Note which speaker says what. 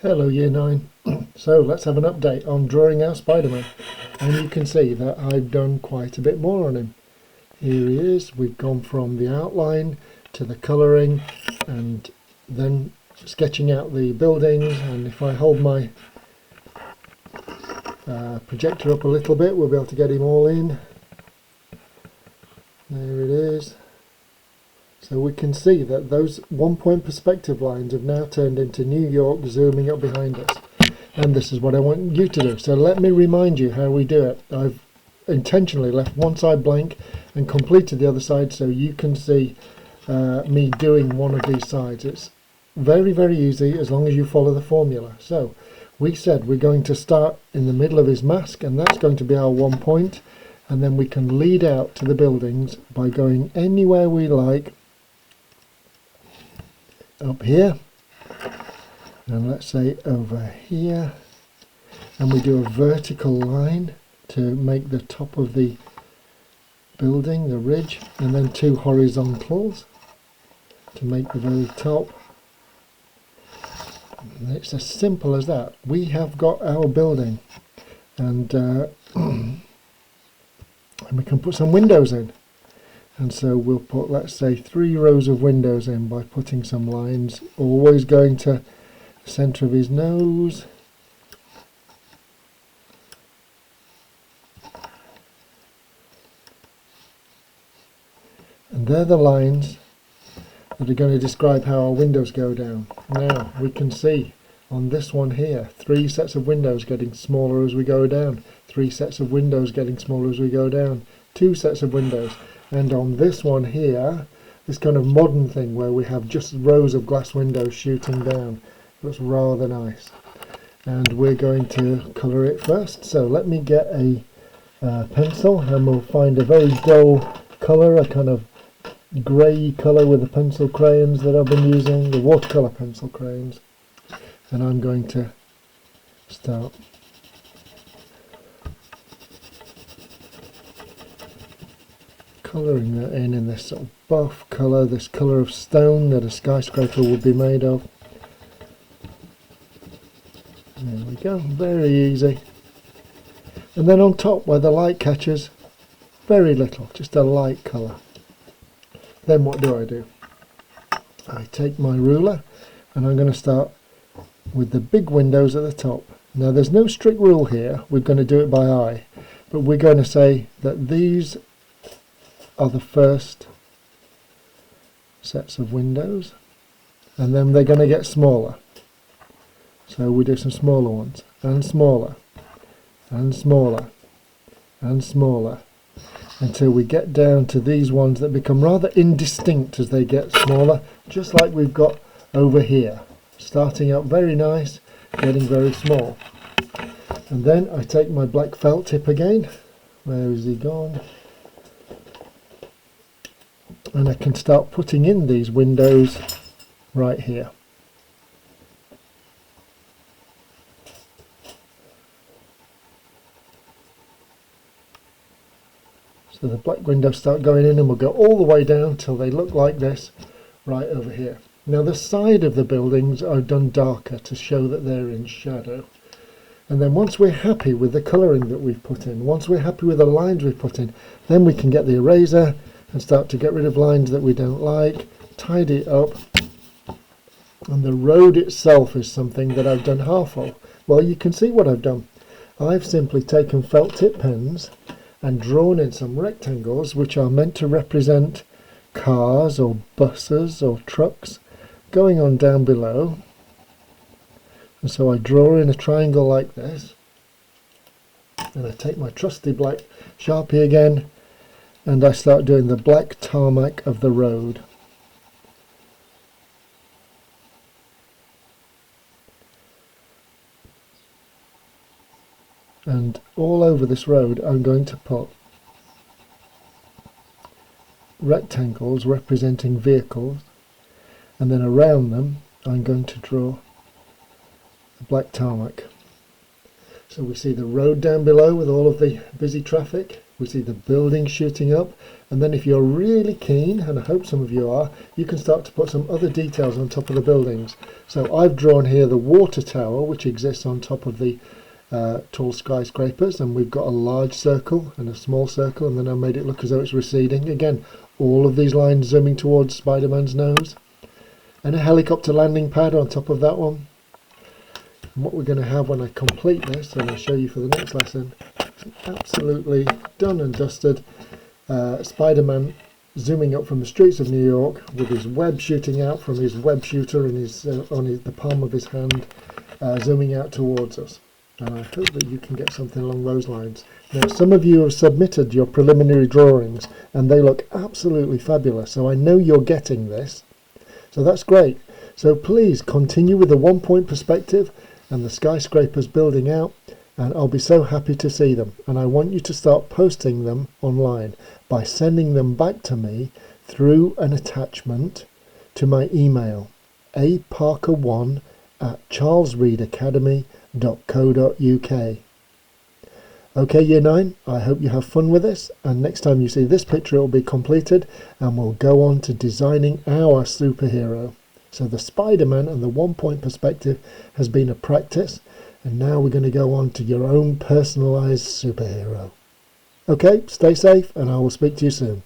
Speaker 1: Hello Year 9. So let's have an update on drawing our Spider-Man. And you can see that I've done quite a bit more on him. Here he is. We've gone from the outline to the colouring and then sketching out the buildings. And if I hold my projector up a little bit, we'll be able to get him all in. There it is. So we can see that those 1-point perspective lines have now turned into New York zooming up behind us. And this is what I want you to do. So let me remind you how we do it. I've intentionally left one side blank and completed the other side so you can see me doing one of these sides. It's very, very easy as long as you follow the formula. So we said we're going to start in the middle of his mask, and that's going to be our 1 point. And then we can lead out to the buildings by going anywhere we like. Up here, and let's say over here, and we do a vertical line to make the top of the building, the ridge, and then 2 horizontals to make the very top. And it's as simple as that. We have got our building, and we can put some windows in. And so we'll put, let's say, 3 rows of windows in by putting some lines, always going to the centre of his nose. And they're the lines that are going to describe how our windows go down. Now we can see on this one here, 3 sets of windows getting smaller as we go down, 3 sets of windows getting smaller as we go down, 2 sets of windows. And on this one here, this kind of modern thing where we have just rows of glass windows shooting down. Looks rather nice. And we're going to colour it first. So let me get a pencil, and we'll find a very dull colour, a kind of grey colour with the pencil crayons that I've been using, the watercolour pencil crayons. And I'm going to start colouring that in this sort of buff colour, this colour of stone that a skyscraper would be made of. There we go, very easy. And then on top where the light catches, very little, just a light colour. Then what do? I take my ruler and I'm going to start with the big windows at the top. Now there's no strict rule here, we're going to do it by eye, but we're going to say that these are the first sets of windows, and then they're going to get smaller. So we do some smaller ones, and smaller, and smaller, and smaller, until we get down to these ones that become rather indistinct as they get smaller, just like we've got over here. Starting out very nice, getting very small. And then I take my black felt tip again. Where is he gone? And I can start putting in these windows right here. So the black windows start going in, and we'll go all the way down till they look like this right over here. Now the side of the buildings I've done darker to show that they're in shadow. And then once we're happy with the colouring that we've put in, once we're happy with the lines we've put in, then we can get the eraser and start to get rid of lines that we don't like, tidy it up. And the road itself is something that I've done half of. Well, you can see what I've done. I've simply taken felt tip pens and drawn in some rectangles which are meant to represent cars or buses or trucks going on down below. And so I draw in a triangle like this, and I take my trusty black Sharpie again, and I start doing the black tarmac of the road. And all over this road I'm going to put rectangles representing vehicles, and then around them I'm going to draw the black tarmac. So we see the road down below with all of the busy traffic, We see the building shooting up, and then if you're really keen, and I hope some of you are, you can start to put some other details on top of the buildings. So I've drawn here the water tower, which exists on top of the tall skyscrapers, and we've got a large circle and a small circle, and then I made it look as though it's receding. Again, all of these lines zooming towards Spider-Man's nose, and a helicopter landing pad on top of that one. And what we're going to have when I complete this, and I'll show you for the next lesson, is absolutely done and dusted Spider-Man zooming up from the streets of New York with his web shooting out from his web shooter and his the palm of his hand, zooming out towards us. And I hope that you can get something along those lines. Now, some of you have submitted your preliminary drawings and they look absolutely fabulous, so I know you're getting this, so that's great. So please continue with the 1 point perspective and the skyscrapers building out, and I'll be so happy to see them. And I want you to start posting them online by sending them back to me through an attachment to my email, aparker1@charlesreedacademy.co.uk. Okay, Year 9, I hope you have fun with this, and next time you see this picture it will be completed and we'll go on to designing our superhero. So the Spider-Man and the 1 point perspective has been a practice, and now we're going to go on to your own personalised superhero. Okay, stay safe and I will speak to you soon.